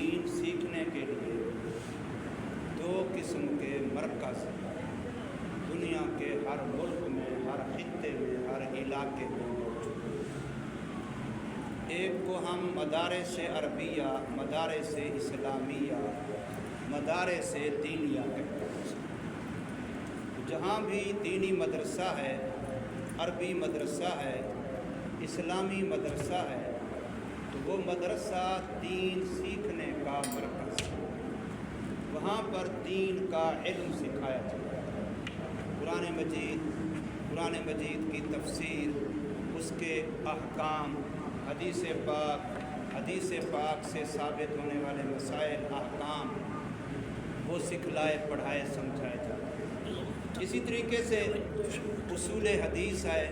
دین سیکھنے کے لیے دو قسم کے مرکز دنیا کے ہر ملک میں، ہر خطے میں، ہر علاقے میں موجود ہیں۔ ایک کو ہم مدارس عربیہ، مدارس اسلامیہ، مدارس دینیہ کہتے ہیں۔ جہاں بھی دینی مدرسہ ہے، عربی مدرسہ ہے، اسلامی مدرسہ ہے، تو وہ مدرسہ دین سیکھنے کا مرکز ہے۔ وہاں پر دین کا علم سکھایا جاتا ہے۔ قرآن مجید کی تفسیر، اس کے احکام، حدیث پاک سے ثابت ہونے والے مسائل، احکام، وہ سکھلائے پڑھائے سمجھائے جاتے ہیں۔ اسی طریقے سے اصول حدیث ہے،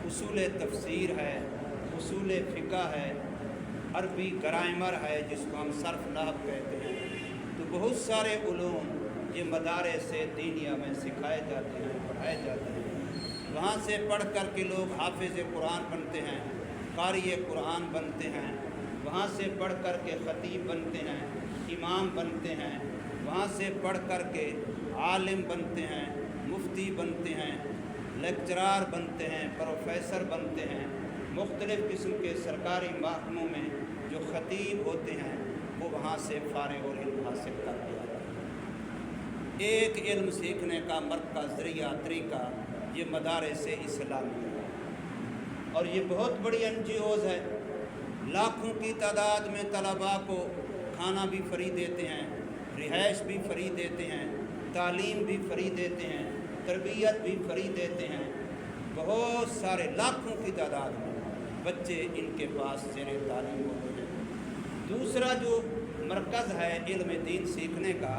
اصول تفسیر ہے، اصول فقہ ہے، عربی گرامر ہے جس کو ہم صرف نحو کہتے ہیں۔ تو بہت سارے علوم یہ مدارس دینیہ میں سکھائے جاتے ہیں، پڑھائے جاتے ہیں۔ وہاں سے پڑھ کر کے لوگ حافظ قرآن بنتے ہیں، قاری قرآن بنتے ہیں۔ وہاں سے پڑھ کر کے خطیب بنتے ہیں، امام بنتے ہیں۔ وہاں سے پڑھ کر کے عالم بنتے ہیں، مفتی بنتے ہیں، لیکچرار بنتے ہیں، پروفیسر بنتے ہیں۔ مختلف قسم کے سرکاری محکموں میں جو خطیب ہوتے ہیں وہ وہاں سے فارغ اور علم حاصل کر کے آتے ہیں۔ ایک علم سیکھنے کا مرکز، ذریعہ، طریقہ یہ مدارس اسلامی ہے، اور یہ بہت بڑی NGOs ہے۔ لاکھوں کی تعداد میں طلباء کو کھانا بھی فری دیتے ہیں، رہائش بھی فری دیتے ہیں، تعلیم بھی فری دیتے ہیں، تربیت بھی فری دیتے ہیں۔ بہت سارے لاکھوں کی تعداد میں بچے ان کے پاس زیر تعلیم ہوتے ہیں۔ دوسرا جو مرکز ہے علم دین سیکھنے کا،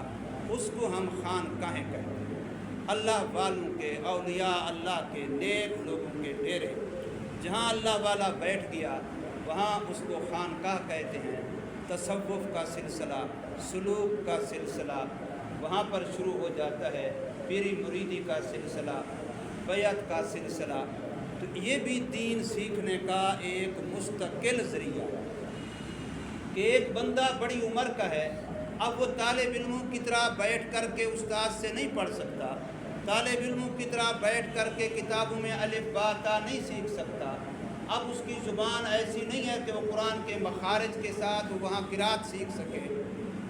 اس کو ہم خانقاہیں کہتے ہیں۔ اللہ والوں کے، اولیاء اللہ کے، نیک لوگوں کے ڈیرے، جہاں اللہ والا بیٹھ گیا وہاں اس کو خانقاہ کہتے ہیں۔ تصوف کا سلسلہ، سلوک کا سلسلہ وہاں پر شروع ہو جاتا ہے، پیری مریدی کا سلسلہ، بیعت کا سلسلہ۔ تو یہ بھی دین سیکھنے کا ایک مستقل ذریعہ ہے کہ ایک بندہ بڑی عمر کا ہے، اب وہ طالب علموں کی طرح بیٹھ کر کے استاد سے نہیں پڑھ سکتا، طالب علموں کی طرح بیٹھ کر کے کتابوں میں الف با تا نہیں سیکھ سکتا۔ اب اس کی زبان ایسی نہیں ہے کہ وہ قرآن کے مخارج کے ساتھ وہاں قرات سیکھ سکے۔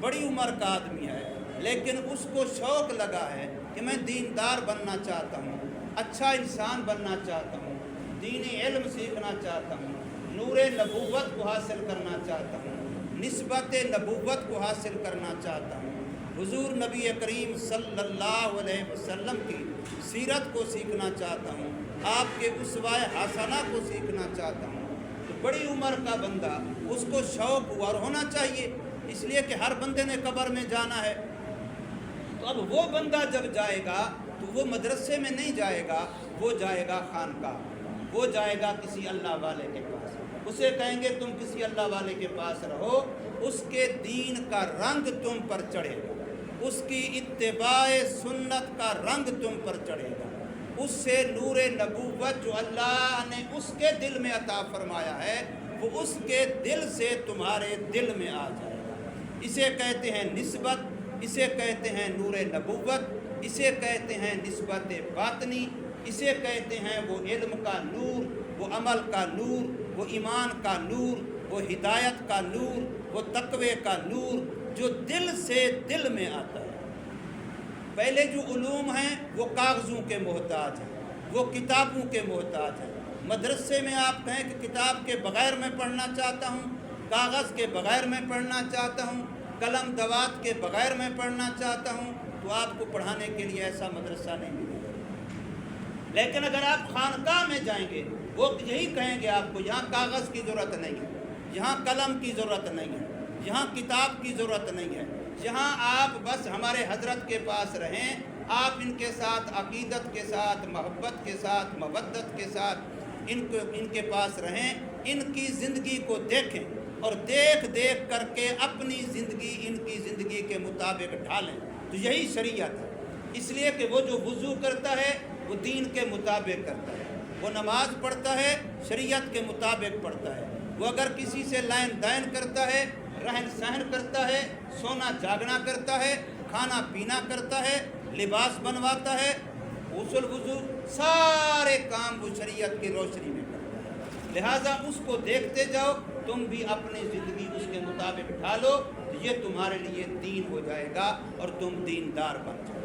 بڑی عمر کا آدمی ہے لیکن اس کو شوق لگا ہے کہ میں دیندار بننا چاہتا ہوں، اچھا انسان بننا چاہتا ہوں، دینی علم سیکھنا چاہتا ہوں، نور نبوت کو حاصل کرنا چاہتا ہوں، نسبت نبوت کو حاصل کرنا چاہتا ہوں، حضور نبی کریم صلی اللہ علیہ وسلم کی سیرت کو سیکھنا چاہتا ہوں، آپ کے اسوہ حسنہ کو سیکھنا چاہتا ہوں۔ تو بڑی عمر کا بندہ، اس کو شوق اور ہونا چاہیے، اس لیے کہ ہر بندے نے قبر میں جانا ہے۔ تو اب وہ بندہ جب جائے گا تو وہ مدرسے میں نہیں جائے گا، وہ جائے گا خانقاہ، وہ جائے گا کسی اللہ والے کے پاس۔ اسے کہیں گے تم کسی اللہ والے کے پاس رہو، اس کے دین کا رنگ تم پر چڑھے گا، اس کی اتباع سنت کا رنگ تم پر چڑھے گا، اس سے نور نبوت جو اللہ نے اس کے دل میں عطا فرمایا ہے وہ اس کے دل سے تمہارے دل میں آ جائے گا۔ اسے کہتے ہیں نسبت، اسے کہتے ہیں نور نبوت، اسے کہتے ہیں نسبت باطنی، اسے کہتے ہیں وہ علم کا نور، وہ عمل کا نور، وہ ایمان کا نور، وہ ہدایت کا نور، وہ تقوی کا نور جو دل سے دل میں آتا ہے۔ پہلے جو علوم ہیں وہ کاغذوں کے محتاج ہیں، وہ کتابوں کے محتاج ہیں۔ مدرسے میں آپ کہیں کہ کتاب کے بغیر میں پڑھنا چاہتا ہوں، کاغذ کے بغیر میں پڑھنا چاہتا ہوں، قلم دوات کے بغیر میں پڑھنا چاہتا ہوں، تو آپ کو پڑھانے کے لیے ایسا مدرسہ نہیں ملے گا۔ لیکن اگر آپ خانقاہ میں جائیں گے وہ یہی کہیں گے آپ کو یہاں کاغذ کی ضرورت نہیں ہے، یہاں قلم کی ضرورت نہیں ہے، یہاں کتاب کی ضرورت نہیں ہے، یہاں آپ بس ہمارے حضرت کے پاس رہیں، آپ ان کے ساتھ عقیدت کے ساتھ، محبت کے ساتھ، مودت کے ساتھ ان کے پاس رہیں، ان کی زندگی کو دیکھیں اور دیکھ دیکھ کر کے اپنی زندگی ان کی زندگی کے مطابق ڈھالیں۔ تو یہی شریعت ہے۔ اس لیے کہ وہ جو وضو کرتا ہے وہ دین کے مطابق کرتا ہے، وہ نماز پڑھتا ہے شریعت کے مطابق پڑھتا ہے، وہ اگر کسی سے لین دین کرتا ہے रहन सहन करता है, सोना जागना करता है, खाना पीना करता है, लिबास बनवाता है, गुस्ल वुज़ू सारे काम वो शरीयत की रोशनी में करता है। लिहाजा उसको देखते जाओ, तुम भी अपनी ज़िंदगी उसके मुताबिक ढालो, तो ये तुम्हारे लिए दीन हो जाएगा और तुम दीनदार बन जाओगे।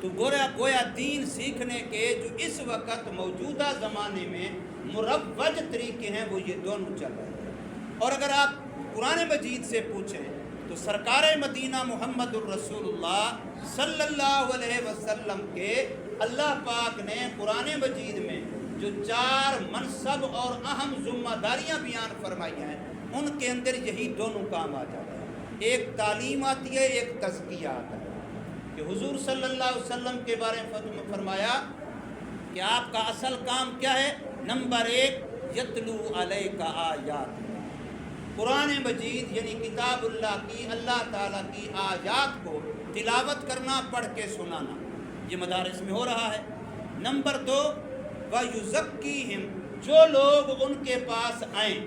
तो गोया दीन सीखने के जो इस वक्त मौजूदा ज़माने में मुरव्वज तरीके हैं वो ये दोनों चल रहे हैं। और अगर आप कुरान मजीद से पूछें तो सरकार मदीना मुहम्मदुर रसूलुल्लाह सल्लल्लाहु अलैहि वसल्लम के अल्लाह पाक ने कुरान मजीद में जो 4 मनसब और अहम ज़िम्मेदारियाँ बयान फरमाई हैं, उनके अंदर यही दोनों काम आ जाते हैं। एक तालीम आती है, एक तज़किया आता है। कि हुजूर सल्लल्लाहु अलैहि वसल्लम के बारे में फरमाया कि आपका असल काम क्या है। नंबर 1 यतलू अलैका आयात, कुरान मजीद यानी किताबुल्लाह की, अल्लाह ताला की आयात को तिलावत करना, पढ़ के सुनाना, ये मदारिस में हो रहा है। नंबर 2 वयुज़क्कीहिम, जो लोग उनके पास आएँ,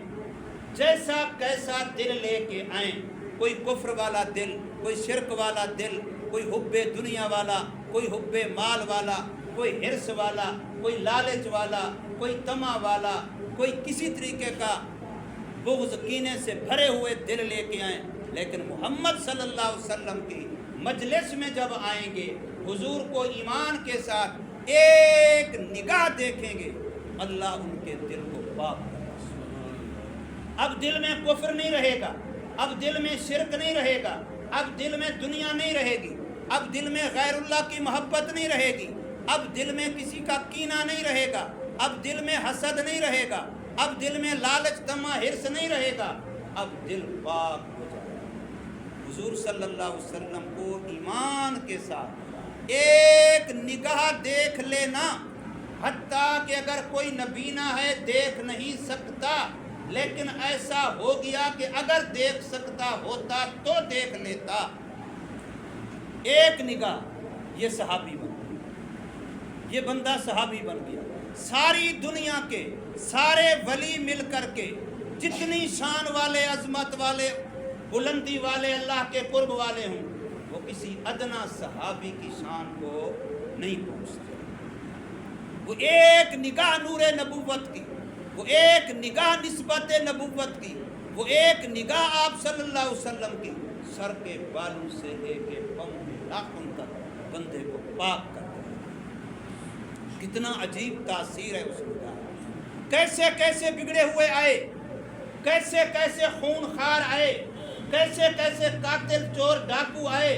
जैसा कैसा दिल लेके आएँ, कोई कुफ्र वाला दिल, कोई शिरक वाला दिल, कोई हुब्बे दुनिया वाला, कोई हुब्बे माल वाला, कोई हिर्स वाला, कोई लालच वाला, कोई तमा वाला, कोई किसी तरीके का बुग़्ज़ कीने से भरे हुए दिल लेके आए, लेकिन मोहम्मद सल्लल्लाहु अलैहि वसल्लम की मजलिस में जब आएंगे, हुजूर को ईमान के साथ एक निगाह देखेंगे, अल्लाह उनके दिल को पाक करेगा। अब दिल में कुफ्र नहीं रहेगा, अब दिल में शिरक नहीं रहेगा, अब दिल में दुनिया नहीं रहेगी, अब दिल में गैरुल्लाह की मोहब्बत नहीं रहेगी, अब दिल में किसी का कीना नहीं रहेगा, अब दिल में हसद नहीं रहेगा, अब दिल में लालच तमा हिर्स नहीं रहेगा, अब दिल पाक हो जाएगा। हुजूर सल्लल्लाहु अलैहि वसल्लम को ईमान के साथ एक निगाह देख लेना, हत्ता कि अगर कोई नबीना है देख नहीं सकता, लेकिन ऐसा हो गया कि अगर देख सकता होता तो देख लेता, एक निगाह ये सहाबी बन गया, ये बंदा सहाबी बन गया। सारी दुनिया के सारे वली मिल कर के जितनी शान वाले, अजमत वाले, बुलंदी वाले, अल्लाह के कुर्ब वाले हों, वो किसी अदना सहाबी की शान को नहीं पहुँचते। वो एक निगाह नूरे नबूवत की, वो एक निगाह निस्बत नबूवत की, वो एक निगाह आप सल्लल्लाहु अलैहि वसल्लम की सर के बालों से लेके पाँव के नाखून तक बंदे को पाक कर देती। कितना अजीब तासीर है उस निगाह। कैसे कैसे बिगड़े हुए आए, कैसे कैसे खूनखार आए, कैसे कैसे कातिल चोर डाकू आए,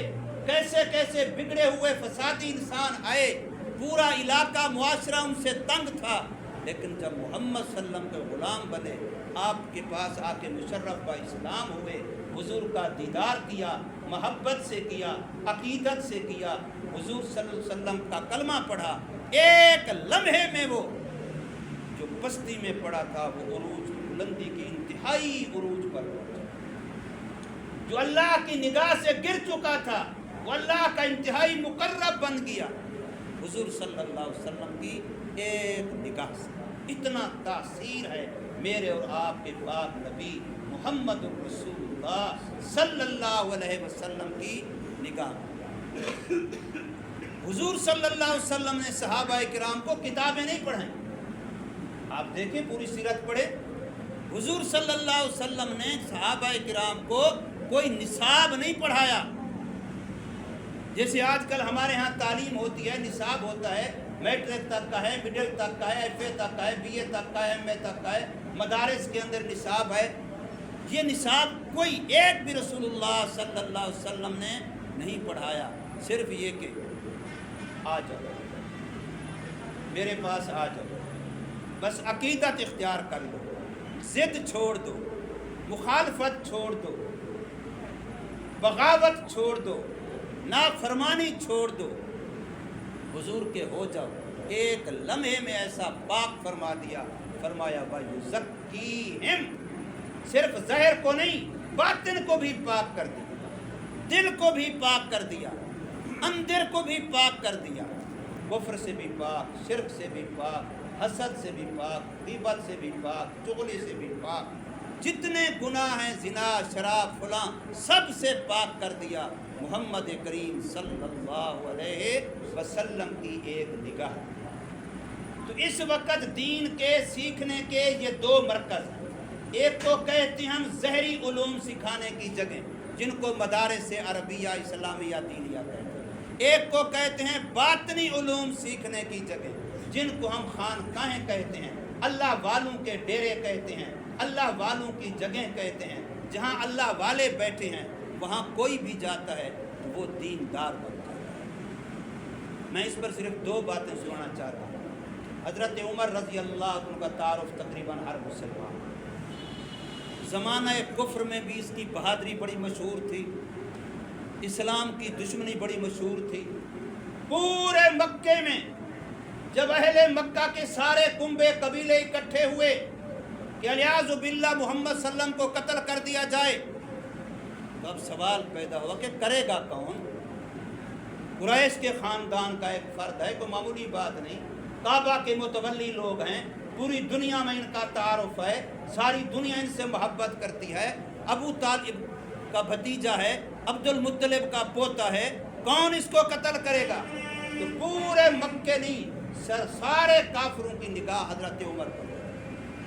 कैसे कैसे बिगड़े हुए फसादी इंसान आए, पूरा इलाका मुआशरा उनसे तंग था, लेकिन जब मोहम्मद सल्लम के ग़ुलाम बने, आपके पास आके मुशर्रफ बा इस्लाम हुए, हुजूर का दीदार किया, मोहब्बत से किया, अकीदत से किया, हुजूर सल्लल्लाहु अलैहि वसल्लम का कलमा पढ़ा, एक लम्हे में वो जो बस्ती में पड़ा था वो उरूज बुलंदी की इंतहाई उरूज पर पहुंचा। जो अल्लाह की निगाह से गिर चुका था वो अल्लाह का इंतहाई मुकर्रब बन गया हुजूर सल्लल्लाहु अलैहि वसल्लम की एक निगाह से। इतना तासीर है मेरे और आपके पाक नबी मुहम्मद रसूलुल्लाह सल्लल्लाहु अलैहि वसल्लम की निगाह। हुजूर सल्लल्लाहु अलैहि वसल्लम ने सहाबा किराम को किताबें नहीं पढ़ाई। आप देखें, पूरी सीरत पढ़े, हुजूर सल्लल्लाहु अलैहि वसल्लम ने सहाबा किराम को कोई निसाब नहीं पढ़ाया। जैसे आजकल हमारे यहाँ तालीम होती है, निसाब होता है, मैट्रिक तक का है, मिडिल तक का है, एफए तक का है, बीए तक का है, एमए तक का है, मदारिस के अंदर निसाब है। ये निसाब कोई एक भी रसूलुल्लाह सल्लल्लाहु अलैहि वसल्लम ने नहीं पढ़ाया। सिर्फ ये कि आ जाओ, मेरे पास आ जाओ, बस अकीदत इख्तियार कर लो, ज़िद छोड़ दो, मुखालफत छोड़ दो, बगावत छोड़ दो, नाफरमानी छोड़ दो, हुजूर के हो जाओ। एक लम्हे में ऐसा पाक फरमा दिया, फरमाया वयुज़क्कीहिम, सिर्फ ज़ाहिर को नहीं बातिन को भी पाक कर दिया, दिल को भी पाक कर दिया, अंदर को भी पाक कर दिया, कुफ्र से भी पाक, शिरक से भी पाक, हसद से भी पाक, गीबत से भी पाक, चुगली से भी पाक। जितने गुनाह हैं, जिना, शराब, फलां, सब से पाक कर दिया। मोहम्मद करीम सल्लल्लाहु अलैहि वसल्लम की एक निगाह। तो इस वक्त दीन के सीखने के ये दो मरकज़ हैं। एक तो कहते हैं हम ज़हरी उलूम सिखाने की जगह, जिनको मदारिस अरबिया इस्लामिया दीनिया कहते हैं। एक को कहते हैं बातनी उलूम सीखने की जगह, जिनको हम खानकाहें कहते हैं, अल्लाह वालों के डेरे कहते हैं, अल्लाह वालों की जगह कहते हैं। जहाँ अल्लाह वाले बैठे हैं वहाँ कोई भी जाता है तो वो दीनदार बन जाता है। मैं इस पर सिर्फ दो बातें सुनाना चाहता हूँ। हज़रत उमर रज़ी अल्लाह अन्हु का तारुफ तकरीबन हर मुसलमान, ज़माना कुफ्र में भी इसकी बहादुरी बड़ी मशहूर थी, इस्लाम की दुश्मनी बड़ी मशहूर थी। पूरे मक्के में जब अहले मक्का के सारे कुंबे कबीले इकट्ठे हुए कि अलियाज़ु बिल्लाह मोहम्मद सल्लम को कत्ल कर दिया जाए, तो अब सवाल पैदा हुआ कि करेगा कौन? कुरैश के ख़ानदान का एक फ़र्द है, कोई मामूली बात नहीं। काबा के मुतवल्ली लोग हैं, पूरी दुनिया में इनका तारुफ है, सारी दुनिया इनसे मोहब्बत करती है। अबू तालिब का भतीजा है, अब्दुल मुत्तलिब का पोता है, कौन इसको कत्ल करेगा? तो पूरे मक्के नहीं, सारे काफिरों की निगाह हज़रत उमर पर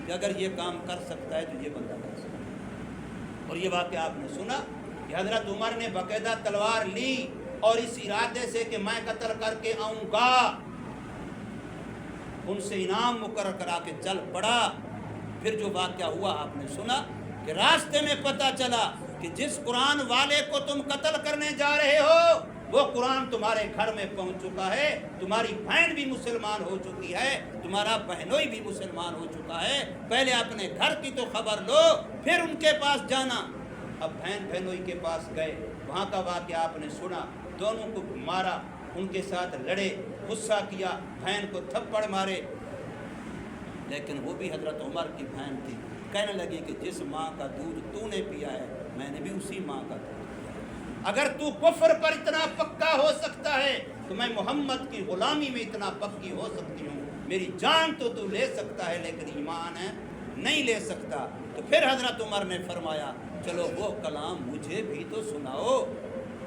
कि अगर ये काम कर सकता है तो ये बंदा कर सकता है। और ये वाक़या आपने सुना कि हज़रत उमर ने बाकायदा तलवार ली और इस इरादे से कि मैं कत्ल करके आऊँगा, उनसे इनाम मुकर्रर करा के चल पड़ा। फिर जो वाक़या हुआ आपने सुना कि रास्ते में पता चला कि जिस कुरान वाले को तुम कत्ल करने जा रहे हो वो कुरान तुम्हारे घर में पहुंच चुका है, तुम्हारी बहन भी मुसलमान हो चुकी है, तुम्हारा बहनोई भी मुसलमान हो चुका है। पहले अपने घर की तो खबर लो, फिर उनके पास जाना। अब बहन बहनोई के पास गए, वहाँ का वाक़या आपने सुना, दोनों को मारा, उनके साथ लड़े, गुस्सा किया, बहन को थप्पड़ मारे। लेकिन वो भी हज़रत उमर की बहन थी, कहने लगी कि जिस माँ का दूध तूने पिया है मैंने भी उसी माँ का दूध पिया है। अगर तू कुफ्र पर इतना पक्का हो सकता है तो मैं मोहम्मद की ग़ुलामी में इतना पक्की हो सकती हूँ। मेरी जान तो तू ले सकता है लेकिन ईमान है नहीं ले सकता। तो फिर हज़रत उमर ने फरमाया चलो वो कलाम मुझे भी तो सुनाओ,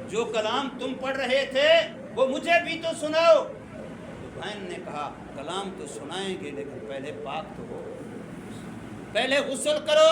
जो कलाम तुम पढ़ रहे थे वो मुझे भी तो सुनाओ। तो बहन ने कहा कलाम तो सुनाएंगे लेकिन पहले पाक तो हो, पहले गुस्ल करो,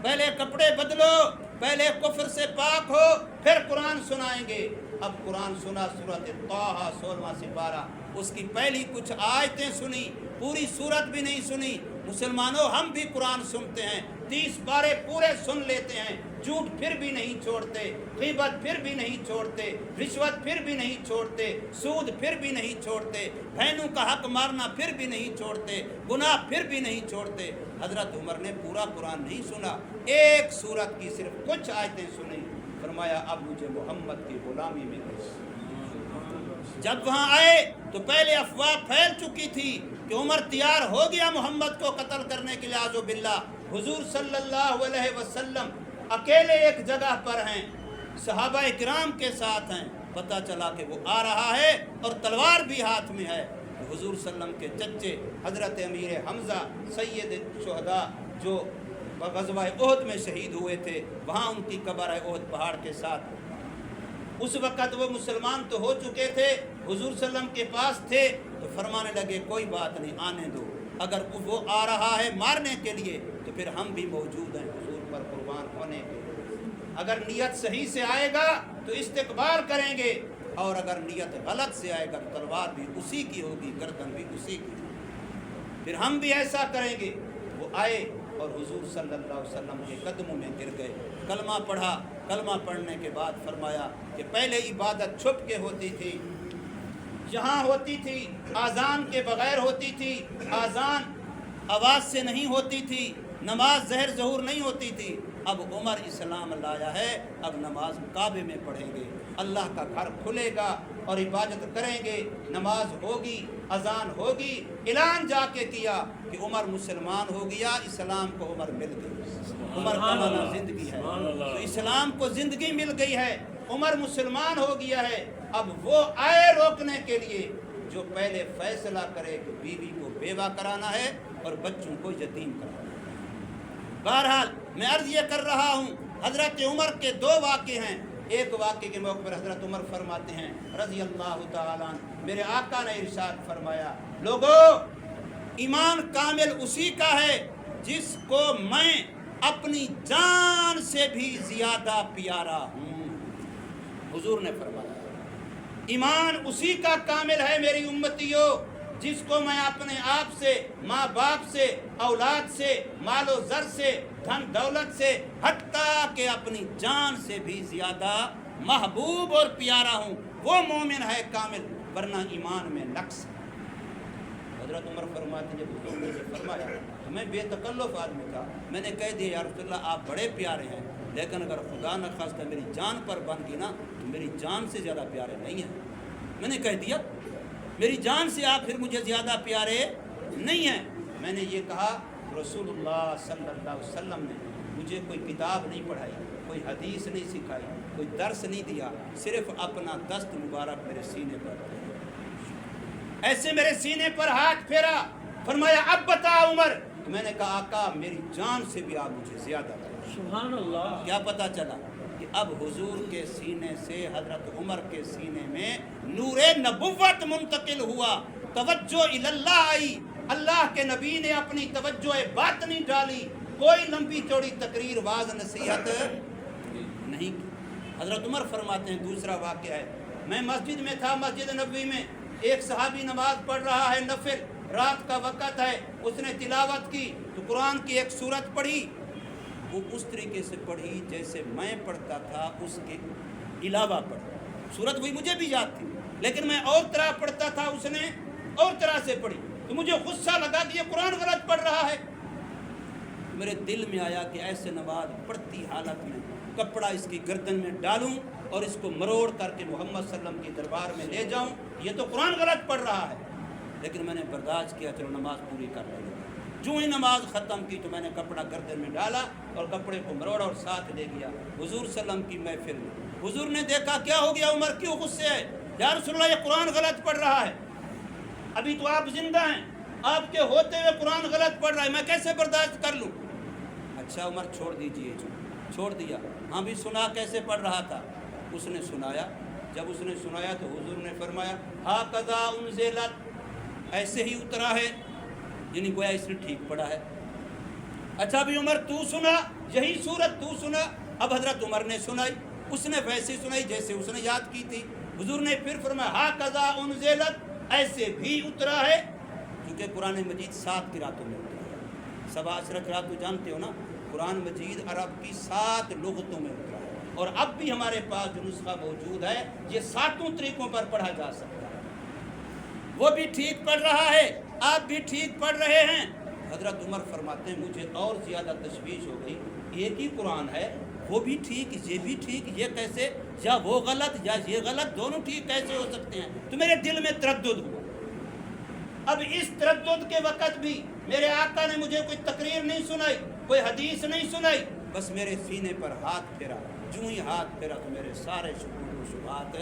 पहले कपड़े बदलो, पहले कुफ्र से पाक हो, फिर कुरान सुनाएंगे। अब कुरान सुना, सूरत ताहा 16 से 12, उसकी पहली कुछ आयतें सुनी, पूरी सूरत भी नहीं सुनी। मुसलमानों हम भी कुरान सुनते हैं, 30 पारे पूरे सुन लेते हैं, झूठ फिर भी नहीं छोड़ते, ग़ीबत फिर भी नहीं छोड़ते, रिश्वत फिर भी नहीं छोड़ते, सूद फिर भी नहीं छोड़ते, बहनों का हक मारना फिर भी नहीं छोड़ते, गुनाह फिर भी नहीं छोड़ते। हज़रत उमर ने पूरा कुरान नहीं सुना, एक सूरत की सिर्फ कुछ आयतें सुनी। फरमाया अब मुझे मोहम्मद की ग़ुलामी में जब वहाँ आए तो पहले अफवाह फैल चुकी थी कि उमर तैयार हो गया मोहम्मद को कत्ल करने के लिए। आज़ो बिल्ला, हुजूर सल्लल्लाहु अलैहि वसल्लम अकेले एक जगह पर हैं, सहाबा किराम के साथ हैं। पता चला कि वो आ रहा है और तलवार भी हाथ में है। तो हुजूर सल्लम के चच्चे हज़रत अमीर हमज़ा सैयद शुहदा जो ग़ज़वा उहद में शहीद हुए थे, वहाँ उनकी कब्र है उहद पहाड़ के साथ। उस वक़्त वो मुसलमान तो हो चुके थे, हुजूर सल्लम के पास थे, तो फरमाने लगे कोई बात नहीं, आने दो, अगर वो आ रहा है मारने के लिए तो फिर हम भी मौजूद हैं हुजूर पर कुर्बान होने के। अगर नीयत सही से आएगा तो इस्तकबाल करेंगे, और अगर नीयत गलत से आएगा तो तलवार भी उसी की होगी, गर्दन भी उसी की, फिर हम भी ऐसा करेंगे। वो आए और हुजूर सल्लल्लाहु अलैहि वसल्लम के कदमों में गिर गए, कलमा पढ़ा। कलमा पढ़ने के बाद फरमाया कि पहले इबादत छुप के होती थी, जहाँ होती थी आज़ान के बग़ैर होती थी, आज़ान आवाज़ से नहीं होती थी, नमाज ज़हर ज़हूर नहीं होती थी। अब उमर इस्लाम लाया है, अब नमाज काबे में पढ़ेंगे, अल्लाह का घर खुलेगा और इबादत करेंगे, नमाज होगी, अजान होगी। ऐलान जाके किया कि उमर मुसलमान हो गया, इस्लाम को उमर मिल गई। उमर का माना ज़िंदगी है, तो इस्लाम को ज़िंदगी मिल गई है, उमर मुसलमान हो गया है। अब वो आए रोकने के लिए जो पहले फैसला करे कि बीवी को बेवा कराना है और बच्चों को यतीम कराना है। बहरहाल میں عرض یہ کر رہا ہوں حضرت عمر کے 2 واقعے ہیں. ایک واقعے کے موقع پر حضرت عمر فرماتے ہیں رضی اللہ تعالیٰ عنہ، میرے آقا نے ارشاد فرمایا، لوگو ایمان کامل اسی کا ہے جس کو میں اپنی جان سے بھی زیادہ پیارا ہوں. حضور نے فرمایا ایمان اسی کا کامل ہے میری امتیوں جس کو میں اپنے آپ سے، ماں باپ سے، اولاد سے، مال و زر سے، دھن دولت سے، حتیٰ کہ اپنی جان سے بھی زیادہ محبوب اور پیارا ہوں. وہ مومن ہے کامل، ورنہ ایمان میں نقص ہے. حضرت عمر فرماتے جب حضور نے فرمایا تو میں بے تکلف آدمی تھا، میں نے کہہ دیا یا رسول اللہ آپ بڑے پیارے ہیں، لیکن اگر خدا نہ خواستہ میری جان پر بن گئی نا تو میری جان سے زیادہ پیارے نہیں ہیں. میں نے کہہ دیا میری جان سے آپ پھر مجھے زیادہ پیارے نہیں ہیں. میں نے یہ کہا رسول اللہ صلی اللہ علیہ وسلم نے مجھے کوئی کتاب نہیں پڑھائی، کوئی حدیث نہیں سکھائی، کوئی درس نہیں دیا، صرف اپنا دست مبارک میرے سینے پر ایسے میرے سینے پر ہاتھ پھیرا، فرمایا اب بتا عمر. میں نے کہا آقا میری جان سے بھی آپ مجھے زیادہ پیارے. سبحان اللہ. کیا پتہ چلا کہ اب حضور کے سینے سے حضرت عمر کے سینے میں نور نبوت منتقل ہوا، توجہ اللہ آئی. اللہ کے نبی نے اپنی توجہ باطنی ڈالی، کوئی لمبی چوڑی تقریر واز نصیحت نہیں کی. حضرت عمر فرماتے ہیں دوسرا واقعہ ہے، میں مسجد میں تھا، مسجد نبوی میں ایک صحابی نماز پڑھ رہا ہے نفل، رات کا وقت ہے، اس نے تلاوت کی تو قرآن کی ایک سورت پڑھی. وہ اس طریقے سے پڑھی جیسے میں پڑھتا تھا، اس کے علاوہ پڑھی. سورت وہی مجھے بھی یاد تھی لیکن میں اور طرح پڑھتا تھا، اس نے اور طرح سے پڑھی. تو مجھے غصہ لگا کہ یہ قرآن غلط پڑھ رہا ہے. میرے دل میں آیا کہ ایسے نماز پڑھتی حالت میں کپڑا اس کی گردن میں ڈالوں اور اس کو مروڑ کر کے محمد صلی اللہ علیہ وسلم کے دربار میں لے جاؤں، یہ تو قرآن غلط پڑھ رہا ہے. لیکن میں نے برداشت کیا، چلو نماز پوری کر لیں. جو ہی نماز ختم کی تو میں نے کپڑا گردن میں ڈالا اور کپڑے کو مروڑا اور ساتھ لے گیا حضور صلی اللہ علیہ وسلم کی محفل میں. حضور نے دیکھا کیا ہو گیا عمر، کیوں غصے ہے؟ یا رسول اللہ یہ قرآن غلط پڑھ رہا ہے، ابھی تو آپ زندہ ہیں، آپ کے ہوتے ہوئے قرآن غلط پڑھ رہا ہے، میں کیسے برداشت کر لوں؟ اچھا عمر چھوڑ دیجئے. چھوڑ دیا. ہاں بھی سنا کیسے پڑھ رہا تھا. اس نے سنایا. جب اس نے سنایا تو حضور نے فرمایا ہاکذا انزلت، ایسے ہی اترا ہے، یعنی گویا اس نے ٹھیک پڑھا ہے. اچھا بھی عمر تو سنا، یہی صورت تو سنا. اب حضرت عمر نے سنائی، اس نے ویسے سنائی جیسے اس نے یاد کی تھی. حضور نے پھر فرمایا ہاکذا انزلت، ایسے بھی اترا ہے. کیونکہ قرآن مجید 7 قراتوں میں اترا ہے. 7 قرات تو جانتے ہو نا، قرآن مجید عرب کی 7 لغتوں میں اترا ہے. اور اب بھی ہمارے پاس جو نسخہ موجود ہے یہ 7 طریقوں پر پڑھا جا سکتا ہے. وہ بھی ٹھیک پڑھ رہا ہے، آپ بھی ٹھیک پڑھ رہے ہیں. حضرت عمر فرماتے ہیں مجھے اور زیادہ تشویش ہو گئی، ایک ہی قرآن ہے، وہ بھی ٹھیک یہ بھی ٹھیک، یہ کیسے؟ یا وہ غلط یا یہ غلط، دونوں ٹھیک کیسے ہو سکتے ہیں؟ تو میرے دل میں تردد ہوا. اب اس تردد کے وقت بھی میرے آقا نے مجھے کوئی تقریر نہیں سنائی، کوئی حدیث نہیں سنائی، بس میرے سینے پر ہاتھ پھیرا. جو ہی ہاتھ پھیرا تو میرے سارے شکوک و شبہات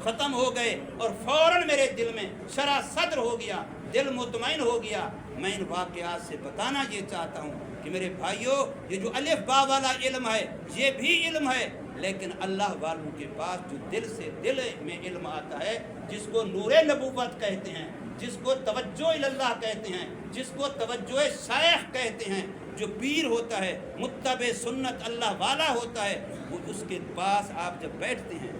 ختم ہو گئے اور فوراً میرے دل میں شرح صدر ہو گیا، دل مطمئن ہو گیا. میں ان واقعات سے بتانا یہ چاہتا ہوں کہ میرے بھائیوں یہ جو الف با والا علم ہے یہ بھی علم ہے، لیکن اللہ والوں کے پاس جو دل سے دل میں علم آتا ہے، جس کو نور نبوت کہتے ہیں، جس کو توجہ اللہ کہتے ہیں، جس کو توجہ شیخ کہتے ہیں، جو پیر ہوتا ہے، متبع سنت اللہ والا ہوتا ہے، وہ اس کے پاس آپ جب بیٹھتے ہیں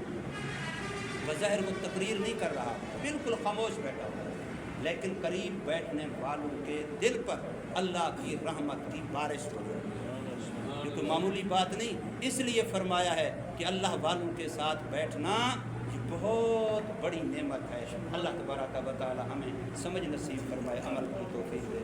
بظاہر وہ تقریر نہیں کر رہا، بالکل خاموش بیٹھا ہوا، لیکن قریب بیٹھنے والوں کے دل پر اللہ کی رحمت کی بارش ہو رہی ہے. یہ کوئی معمولی بات نہیں. اس لیے فرمایا ہے کہ اللہ والوں کے ساتھ بیٹھنا یہ بہت بڑی نعمت ہے. اللہ تبارک و تعالی ہمیں سمجھ نصیب فرمائے، عمل کی توفیق دے.